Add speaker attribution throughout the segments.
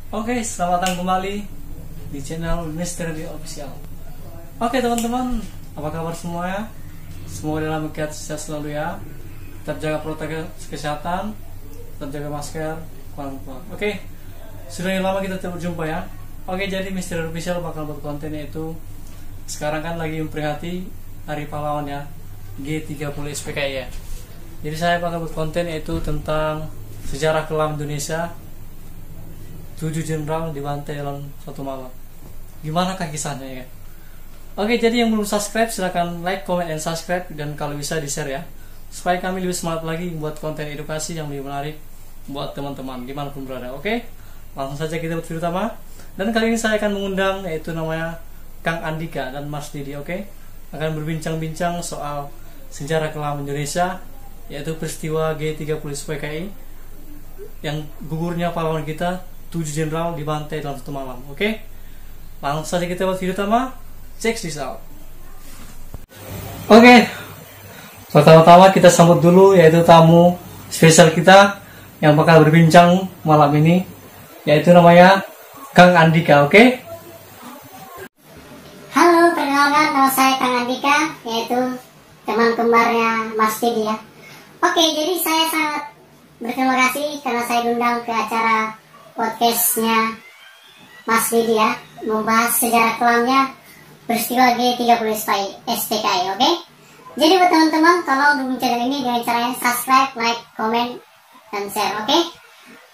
Speaker 1: Oke, selamat datang kembali di channel Misteri Official. Oke teman-teman, apa kabar semuanya? Semoga dalam keadaan sehat selalu ya. Tetap jaga protokol kesehatan, tetap jaga masker, jangan lupa. Oke, sudah lama kita tidak berjumpa ya. Oke, jadi Misteri Official bakal buat konten yaitu sekarang kan lagi memperingati Hari Pahlawan ya, G30 SPKI ya. Jadi saya bakal buat konten yaitu tentang sejarah kelam Indonesia. 7 jenderal dibantai dalam satu malam. Gimana kisahnya ya? Oke, jadi yang belum subscribe silahkan like, comment, dan subscribe. Dan kalau bisa di share ya, supaya kami lebih semangat lagi buat konten edukasi yang lebih menarik buat teman-teman dimanapun berada. Oke, langsung saja kita buat video utama. Dan kali ini saya akan mengundang yaitu namanya Kang Andika dan Mas Didi. Oke, akan berbincang-bincang soal sejarah kelam Indonesia, yaitu peristiwa G30 SPKI yang gugurnya pahlawan kita 7 jenderal dibantai dalam satu malam. Oke, langsung saja kita buat video utama. Check this out. Oke, pertama-tama kita sambut dulu yaitu tamu spesial kita yang bakal berbincang malam ini, yaitu namanya Kang Andika. Oke.
Speaker 2: Halo, perkenalkan nama saya Kang Andika, yaitu teman kembarnya Mas Didi ya. Oke, jadi saya sangat berterima kasih karena saya diundang ke acara podcastnya Mas Didi ya, membahas sejarah kelamnya peristiwa G30 SPKI. Oke, jadi buat teman-teman tolong dukung channel ini dengan caranya subscribe, like, comment, dan share. Oke,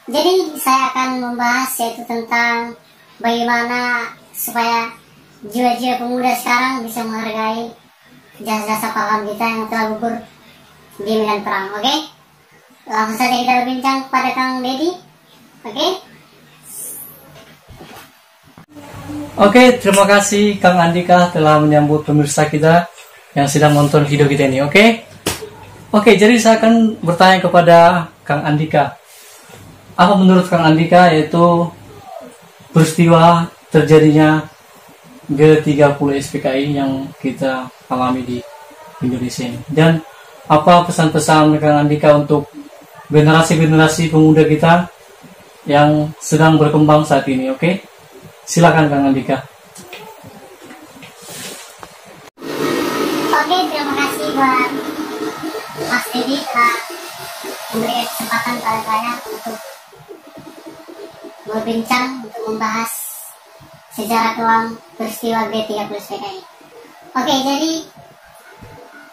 Speaker 2: jadi saya akan membahas yaitu tentang bagaimana supaya jiwa-jiwa pemuda sekarang bisa menghargai jasa-jasa pahlawan kita yang telah gugur di medan perang. Oke, langsung saja kita berbincang kepada Kang Dedi.
Speaker 1: Oke, terima kasih Kang Andika telah menyambut pemirsa kita yang sedang nonton video kita ini. Oke, jadi saya akan bertanya kepada Kang Andika. Apa menurut Kang Andika yaitu peristiwa terjadinya G30 SPKI yang kita alami di Indonesia ini? Dan apa pesan-pesan Kang Andika untuk generasi-generasi pemuda kita yang sedang berkembang saat ini? Oke, silakan Kang Andika.
Speaker 2: Oke, terima kasih buat Mas Dedi telah memberi kesempatan pada saya untuk berbincang, untuk membahas sejarah kelam peristiwa G30 SPKI. Oke, jadi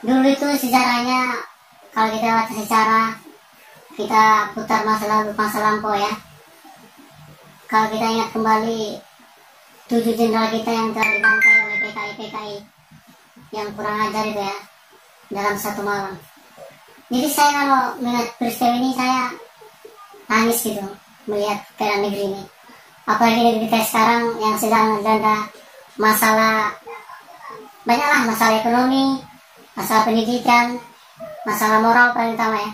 Speaker 2: dulu itu sejarahnya, kalau kita baca sejarah, kita putar masa lampau ya. Kalau kita ingat kembali 7 jenderal kita yang telah dibantai oleh PKI yang kurang ajar itu ya, dalam satu malam. Jadi saya kalau melihat peristiwa ini saya nangis gitu melihat keadaan negeri ini. Apalagi negeri kita sekarang yang sedang dilanda masalah, banyaklah masalah ekonomi, masalah pendidikan, masalah moral paling utama ya.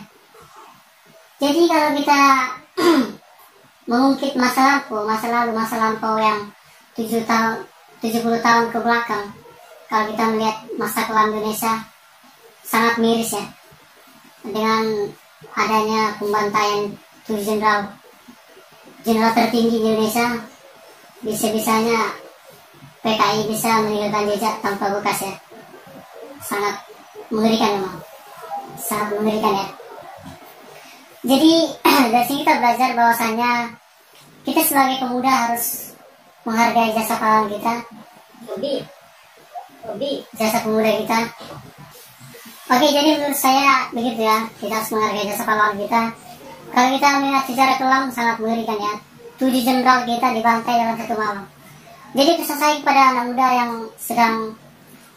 Speaker 2: Jadi kalau kita mengungkit masa lampau yang 70 tahun ke belakang, kalau kita melihat masa kelam Indonesia sangat miris ya, dengan adanya pembantaian 7 jenderal tertinggi di Indonesia. Bisa-bisanya PKI bisa meninggalkan jejak tanpa bekas ya. Sangat mengerikan memang, sangat mengerikan ya. Jadi dari sini kita belajar bahwasannya kita sebagai pemuda harus menghargai jasa pahlawan kita, jasa pemuda kita. Oke, jadi menurut saya begitu ya, kita harus menghargai jasa pahlawan kita. Kalau kita melihat sejarah kelam sangat mengerikan ya, 7 jenderal kita dibantai dalam satu malam. Jadi pesan saya kepada anak muda yang sedang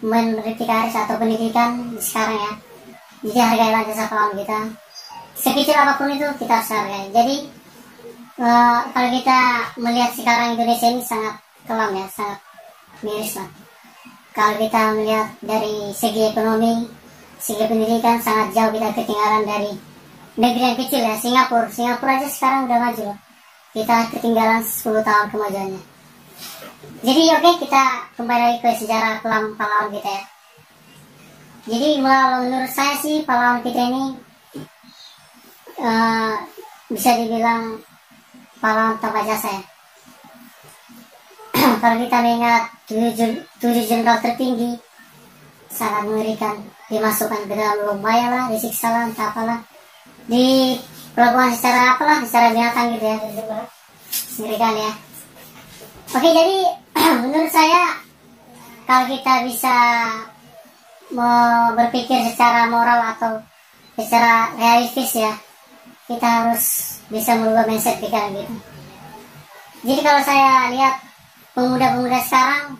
Speaker 2: meneliti karir atau pendidikan sekarang ya, jadi hargailah jasa pahlawan kita. Sekecil apapun itu kita harus hargai. Jadi kalau kita melihat sekarang Indonesia ini sangat kelam ya, sangat miris lah. Kalau kita melihat dari segi ekonomi, segi pendidikan sangat jauh kita ketinggalan dari negeri yang kecil ya, Singapura aja sekarang udah maju loh. Kita ketinggalan 10 tahun kemajuannya. Jadi oke, kita kembali lagi ke sejarah kelam pahlawan kita ya. Jadi menurut saya sih pahlawan kita ini bisa dibilang pahlawan tanpa jasa ya. kalau kita mengingat tujuh jenderal tertinggi, sangat mengerikan, dimasukkan ke dalam lomba ya lah, disiksa lah, entah apalah, diperlakukan secara apalah, secara binatang gitu ya, mengerikan ya. Oke, jadi menurut saya kalau kita bisa mau berpikir secara moral atau secara realistis ya, kita harus bisa merubah mindset pikiran gitu. Jadi kalau saya lihat pemuda-pemuda sekarang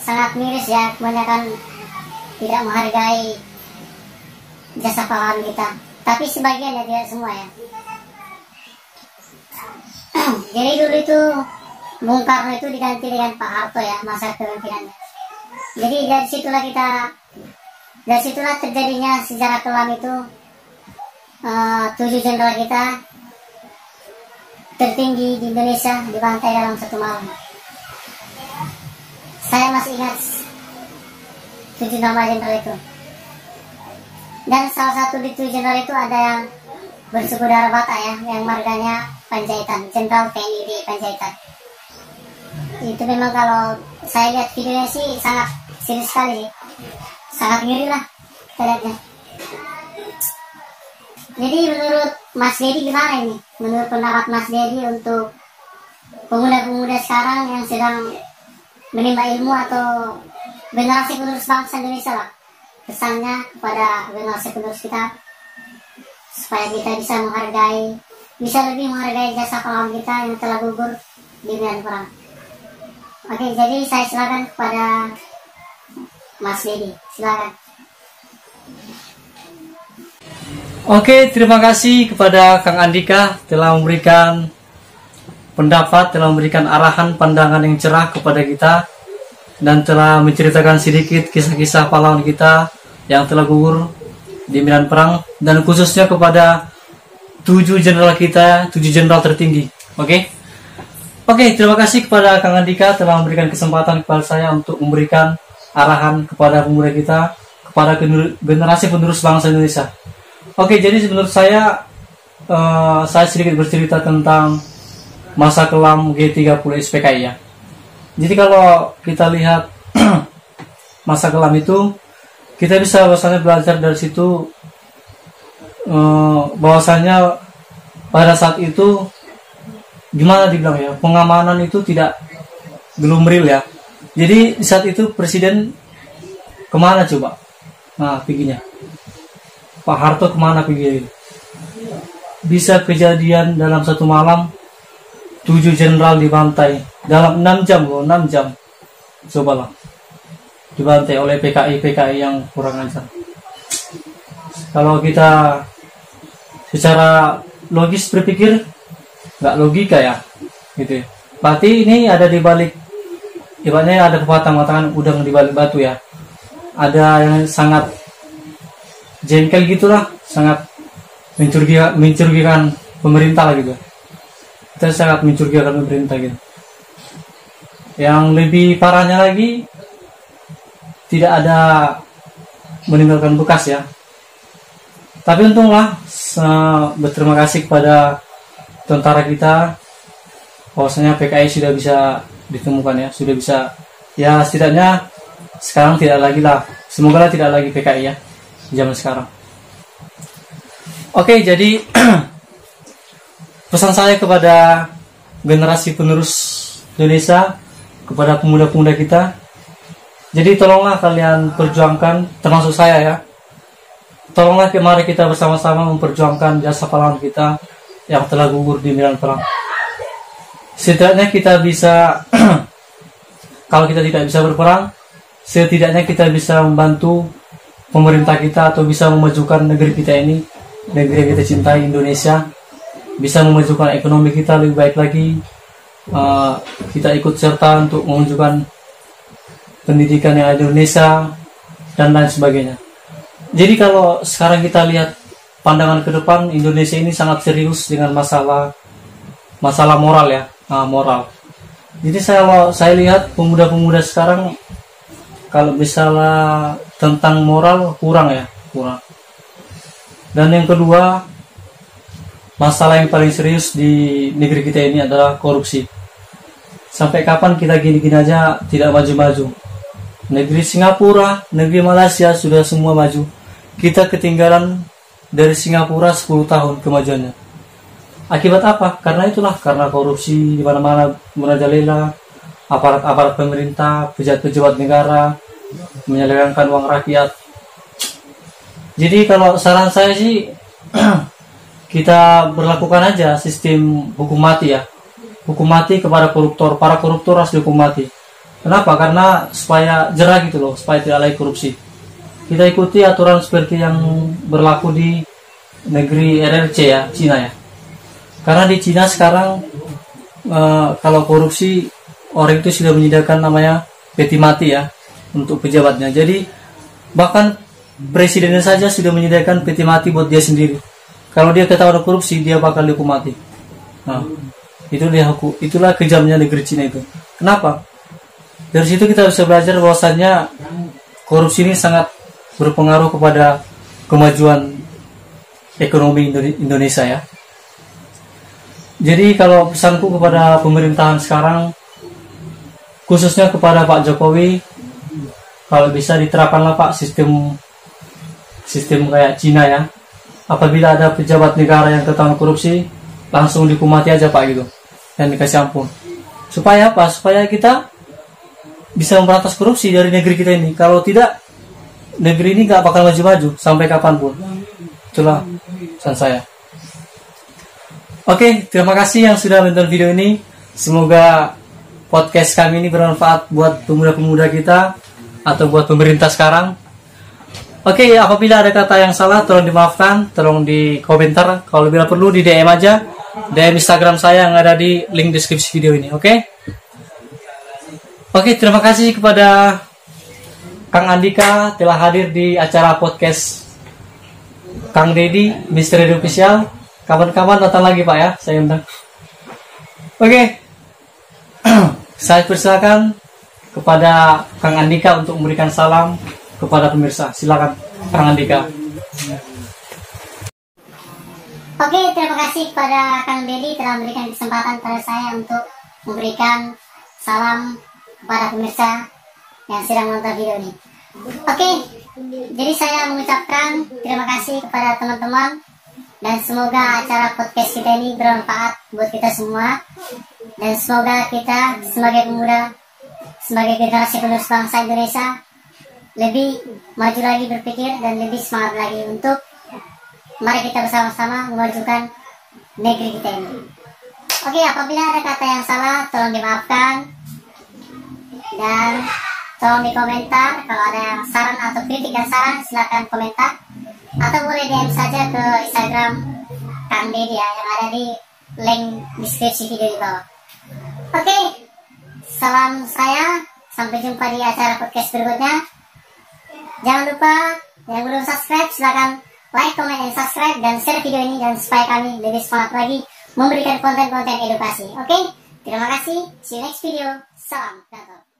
Speaker 2: sangat miris ya, kebanyakan tidak menghargai jasa pahlawan kita, tapi sebagian ya, tidak semua ya. Jadi dulu itu Bung Karno itu diganti dengan Pak Harto ya, masa kepemimpinannya. Jadi dari situlah terjadinya sejarah kelam itu, 7 jenderal kita tertinggi di Indonesia dibantai dalam satu malam. Saya masih ingat 7 nama jenderal itu. Dan salah satu di 7 jenderal itu ada yang bersuku darah Batak ya, yang marganya Panjaitan, Jenderal TNI di Panjaitan. Itu memang kalau saya lihat videonya sih sangat serius sekali, sangat ngeri lah kita lihatnya. Jadi menurut Mas Dedi gimana ini? Menurut pendapat Mas Dedi untuk pemuda-pemuda sekarang yang sedang menimba ilmu atau generasi penerus bangsa Indonesia lah, pesannya kepada generasi penerus kita supaya kita bisa lebih menghargai jasa pahlawan kita yang telah gugur di medan perang. Oke, jadi saya silakan kepada Mas Dedi, silakan.
Speaker 1: Oke, terima kasih kepada Kang Andika telah memberikan pendapat, telah memberikan arahan pandangan yang cerah kepada kita, dan telah menceritakan sedikit kisah-kisah pahlawan kita yang telah gugur di medan perang, dan khususnya kepada 7 jenderal kita, 7 jenderal tertinggi. Oke, terima kasih kepada Kang Andika telah memberikan kesempatan kepada saya untuk memberikan arahan kepada pemuda kita, kepada generasi penerus bangsa Indonesia. Oke, jadi menurut saya sedikit bercerita tentang masa kelam G30 SPKI ya. Jadi kalau kita lihat masa kelam itu, kita bisa bahwasanya belajar dari situ bahwasanya pada saat itu gimana dibilang ya, pengamanan itu belum real ya. Jadi di saat itu presiden kemana coba? Nah, piginya Pak Harto kemana pergi? Bisa kejadian dalam satu malam 7 jenderal dibantai dalam 6 jam loh, 6 jam. Cobalah dibantai oleh PKI yang kurang ajar. Kalau kita secara logis berpikir nggak logika ya, gitu. Berarti ini ada di balik, ibaratnya ada pepatah mengatakan udang di balik batu ya. Ada yang sangat jengkel gitulah, sangat mencurigakan pemerintah lah gitu. Kita sangat mencurigakan pemerintah gitu. Yang lebih parahnya lagi, tidak ada meninggalkan bekas ya. Tapi untunglah, berterima kasih kepada tentara kita, bahwasanya PKI sudah bisa ditemukan ya, sudah bisa ya, setidaknya sekarang tidak lagi lah, semoga tidak lagi PKI ya zaman sekarang. Oke, jadi pesan saya kepada generasi penerus Indonesia, kepada pemuda-pemuda kita, jadi tolonglah kalian perjuangkan, termasuk saya ya, tolonglah mari kita bersama-sama memperjuangkan jasa pahlawan kita yang telah gugur di medan perang. Setidaknya kita bisa kalau kita tidak bisa berperang, setidaknya kita bisa membantu pemerintah kita atau bisa memajukan negeri kita ini, negeri yang kita cintai, Indonesia, bisa memajukan ekonomi kita lebih baik lagi. Kita ikut serta untuk memajukan pendidikan yang ada di Indonesia dan lain sebagainya. Jadi kalau sekarang kita lihat pandangan ke depan, Indonesia ini sangat serius dengan masalah moral ya, moral. Jadi saya lihat pemuda-pemuda sekarang kalau misalnya tentang moral kurang. Dan yang kedua, masalah yang paling serius di negeri kita ini adalah korupsi. Sampai kapan kita gini-gini aja tidak maju-maju? Negeri Singapura, negeri Malaysia sudah semua maju. Kita ketinggalan dari Singapura 10 tahun kemajuannya. Akibat apa? Karena korupsi di mana-mana merajalela, aparat-aparat pemerintah, pejabat-pejabat negara menyelewengkan uang rakyat. Jadi kalau saran saya sih kita berlakukan aja sistem hukum mati ya. Hukum mati kepada koruptor, para koruptor harus dihukum mati. Kenapa? Karena supaya jerah gitu loh, supaya tidak lagi korupsi. Kita ikuti aturan seperti yang berlaku di negeri RRC ya, Cina ya. Karena di Cina sekarang kalau korupsi orang itu sudah menyediakan namanya peti mati ya untuk pejabatnya. Jadi bahkan presidennya saja sudah menyediakan peti mati buat dia sendiri. Kalau dia ketahuan korupsi, dia bakal dihukum mati. Nah, itulah kejamnya negeri Cina itu. Kenapa? Dari situ kita bisa belajar bahwasannya korupsi ini sangat berpengaruh kepada kemajuan ekonomi Indonesia ya. Jadi kalau pesanku kepada pemerintahan sekarang, khususnya kepada Pak Jokowi, kalau bisa diterapkanlah Pak sistem kayak Cina ya. Apabila ada pejabat negara yang ketahuan korupsi, langsung dihukum mati aja Pak gitu, dan dikasih ampun. Supaya apa? Supaya kita bisa memberantas korupsi dari negeri kita ini. Kalau tidak, negeri ini gak bakal maju-maju sampai kapanpun. Itulah pesan saya. Oke, terima kasih yang sudah menonton video ini. Semoga podcast kami ini bermanfaat buat pemuda-pemuda kita atau buat pemerintah sekarang. Oke, apabila ada kata yang salah tolong dimaafkan, tolong di komentar. Kalau bila perlu di DM aja, DM Instagram saya yang ada di link deskripsi video ini. Oke, terima kasih kepada Kang Andika telah hadir di acara podcast Kang Deddy Misteri Official. Kapan-kapan datang lagi Pak ya, saya undang. Oke, saya persilakan kepada Kang Andika untuk memberikan salam kepada pemirsa. Silakan Kang Andika.
Speaker 2: Oke, terima kasih kepada Kang Deddy telah memberikan kesempatan pada saya untuk memberikan salam kepada pemirsa yang sedang menonton video ini. Oke, jadi saya mengucapkan terima kasih kepada teman-teman dan semoga acara podcast kita ini bermanfaat buat kita semua, dan semoga kita sebagai pemuda, sebagai generasi penerus bangsa Indonesia lebih maju lagi berpikir dan lebih semangat lagi untuk mari kita bersama-sama memajukan negeri kita ini. Oke, apabila ada kata yang salah tolong dimaafkan dan tolong di komentar. Kalau ada yang saran atau kritik dan saran silahkan komentar atau boleh DM saja ke Instagram Kang Deddy ya, yang ada di link deskripsi video di bawah. Oke, salam saya, sampai jumpa di acara podcast berikutnya. Jangan lupa yang belum subscribe silahkan like, comment, dan subscribe dan share video ini, dan supaya kami lebih semangat lagi memberikan konten-konten edukasi. Oke, terima kasih. See you next video. Salam kantor.